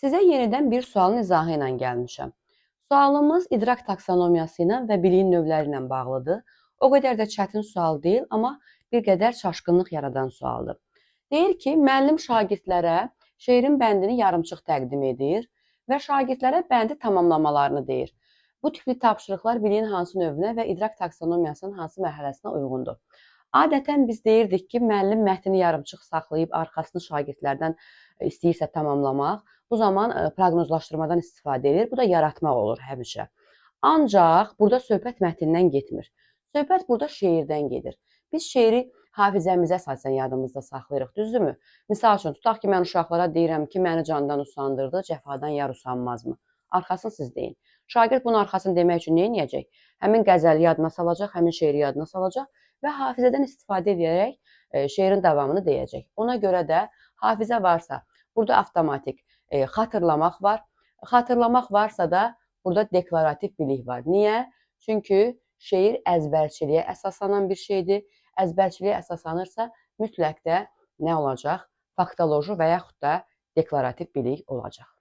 Sizə yenidən bir sualın izahı ilə gəlmişəm. Sualımız idrak taksonomiyası ilə və biliyin növləri ilə bağlıdır. O qədər də çətin sual deyil, amma bir qədər çaşqınlıq yaradan sualdır. Deyir ki, müəllim şagirdlərə şeirin bəndini yarımçıq təqdim edir və şagirdlərə bəndi tamamlamalarını deyir. Bu tipli tapşırıqlar biliyin hansı növünə və idrak taksonomiyasının hansı mərhələsinə uyğundur? Adətən biz deyirdik ki, müəllim mətni yarımçıq saxlayıb arxasını şagirdlərdən istəyirsə tamamlamaq, bu zaman proqnozlaşdırmadan istifadə edir. Bu da yaratmaq olur həmişə. Ancaq burada söhbət mətndən getmir. Söhbət burada şeirdən gedir. Biz şeiri hafizəmizə əsasən yadımızda saxlayırıq, düzdürmü? Misal üçün, tutaq ki, mən uşaqlara deyirəm ki, məni candan usandırdı, cəfadan yar usanmazmı? Arxasını siz deyin. Şagird bunun arxasını demək üçün nə edəcək? Həmin qəzəli yadına salacaq, həmin şeiri yadına salacaq və hafizədən istifadə edərək şeirin davamını deyəcək. Ona görə də hafizə varsa, burada avtomatik xatırlamaq var. Xatırlamaq varsa da burada deklarativ bilik var. Niyə? Çünki şeir əzbərçiliyə əsaslanan bir şeydir. Əzbərçiliyə əsaslanırsa mütləq də nə olacaq? Faktoloji və yaxud da deklarativ bilik olacaq.